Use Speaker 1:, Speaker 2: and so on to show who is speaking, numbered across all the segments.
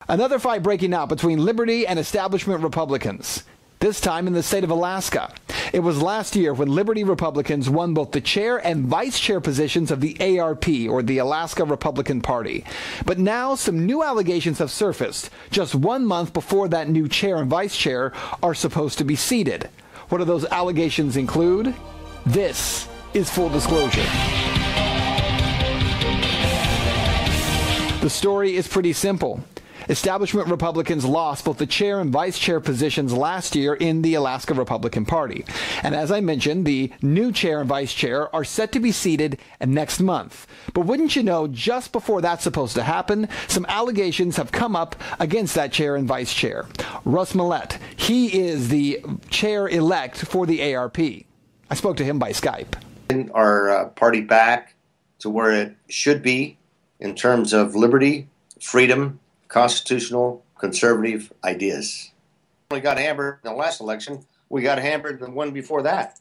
Speaker 1: Another fight breaking out between Liberty and establishment Republicans, this time in the state of Alaska. It was last year when Liberty Republicans won both the chair and vice chair positions of the ARP, or the Alaska Republican Party. But now some new allegations have surfaced, just 1 month before that new chair and vice chair are supposed to be seated. What do those allegations include? This is Full Disclosure. The story is pretty simple. Establishment Republicans lost both the chair and vice chair positions last year in the Alaska Republican Party. And as I mentioned, the new chair and vice chair are set to be seated next month. But wouldn't you know, just before that's supposed to happen, some allegations have come up against that chair and vice chair. Russ Millett, he is the chair-elect for the ARP. I spoke to him by Skype.
Speaker 2: Our party back to where it should be in terms of liberty, freedom, constitutional, conservative ideas. We got hammered in the last election. We got hammered the one before that.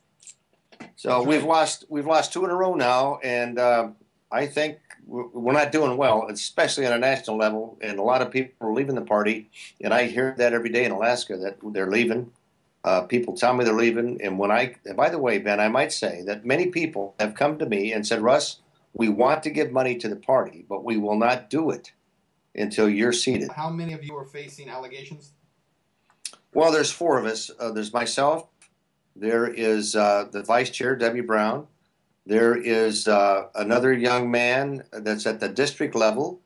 Speaker 2: So we've lost 2 in a row now, and I think we're not doing well, especially on a national level. And a lot of people are leaving the party, and I hear that every day in Alaska that they're leaving. People tell me they're leaving, and by the way, Ben, I might say that many people have come to me and said, Russ, we want to give money to the party, but we will not do it until you're seated.
Speaker 3: How many of you are facing allegations?
Speaker 2: Well, there's 4 of us. There's myself. There is the vice chair, Debbie Brown. There is another young man that's at the district level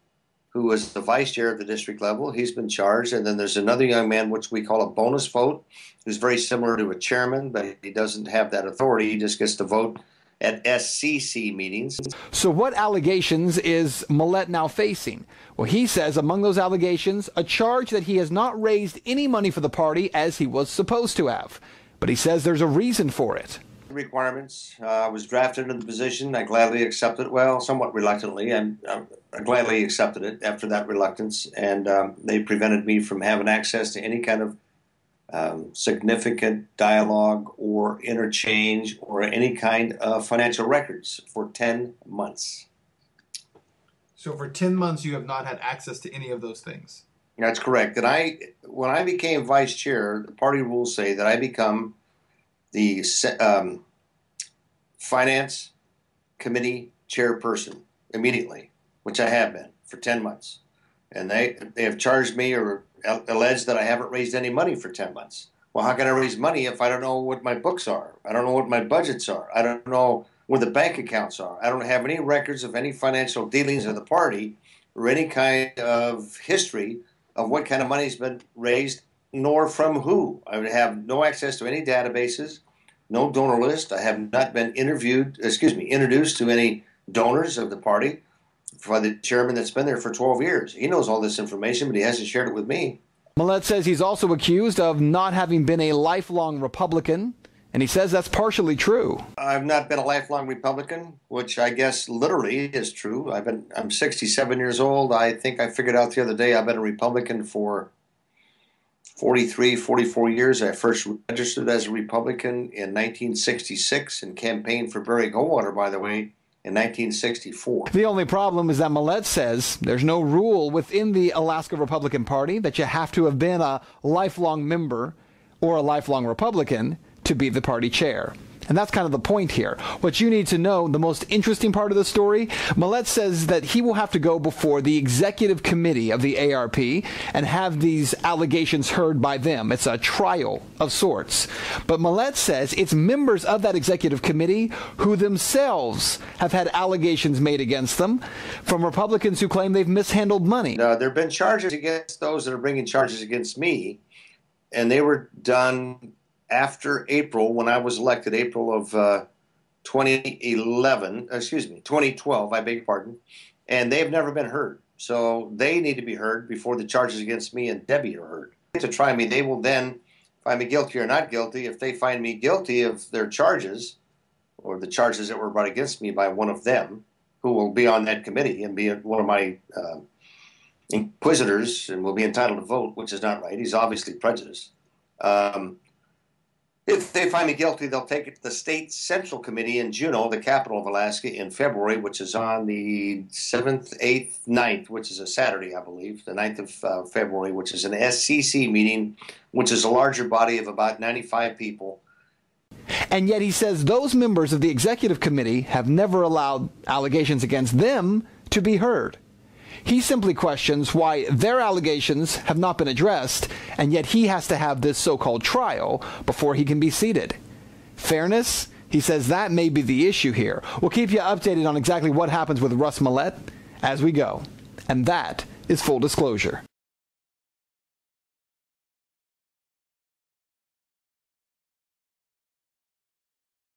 Speaker 2: who is the vice chair of the district level. He's been charged. And then there's another young man, which we call a bonus vote, who's very similar to a chairman, but he doesn't have that authority. He just gets to vote at SCC meetings.
Speaker 1: So what allegations is Millett now facing? Well, he says among those allegations, a charge that he has not raised any money for the party as he was supposed to have. But he says there's a reason for it.
Speaker 2: Requirements. I was drafted into the position. I gladly accepted, well, somewhat reluctantly. I gladly accepted it after that reluctance, and they prevented me from having access to any kind of significant dialogue or interchange or any kind of financial records for 10 months.
Speaker 3: So for 10 months you have not had access to any of those things?
Speaker 2: That's correct. And when I became vice chair, the party rules say that I become the finance committee chairperson immediately, which I have been for 10 months. And they have charged me or alleged that I haven't raised any money for 10 months. Well, how can I raise money if I don't know what my books are? I don't know what my budgets are. I don't know where the bank accounts are. I don't have any records of any financial dealings of the party or any kind of history of what kind of money has been raised, nor from who. I would have no access to any databases, no donor list. I have not been introduced to any donors of the party by the chairman that's been there for 12 years. He knows all this information, but he hasn't shared it with me.
Speaker 1: Millett says he's also accused of not having been a lifelong Republican, and he says that's partially true.
Speaker 2: I've not been a lifelong Republican, which I guess literally is true. I'm 67 years old. I think I figured out the other day I've been a Republican for 43, 44 years. I first registered as a Republican in 1966 and campaigned for Barry Goldwater, by the way, in 1964.
Speaker 1: The only problem is that Millett says there's no rule within the Alaska Republican Party that you have to have been a lifelong member or a lifelong Republican to be the party chair. And that's kind of the point here. What you need to know, the most interesting part of the story, Millett says that he will have to go before the executive committee of the ARP and have these allegations heard by them. It's a trial of sorts. But Millett says it's members of that executive committee who themselves have had allegations made against them from Republicans who claim they've mishandled money.
Speaker 2: There have been charges against those that are bringing charges against me, and they were done after April, when I was elected, April of 2012, I beg your pardon, and they've never been heard. So they need to be heard before the charges against me and Debbie are heard. To try me, they will then find me guilty or not guilty. If they find me guilty of their charges, or the charges that were brought against me by one of them, who will be on that committee and be one of my inquisitors and will be entitled to vote, which is not right. He's obviously prejudiced. If they find me guilty, they'll take it to the state central committee in Juneau, the capital of Alaska, in February, which is on the 7th, 8th, 9th, which is a Saturday, I believe, the 9th of February, which is an SCC meeting, which is a larger body of about 95 people.
Speaker 1: And yet he says those members of the executive committee have never allowed allegations against them to be heard. He simply questions why their allegations have not been addressed, and yet he has to have this so-called trial before he can be seated. Fairness? He says that may be the issue here. We'll keep you updated on exactly what happens with Russ Millett as we go. And that is Full Disclosure.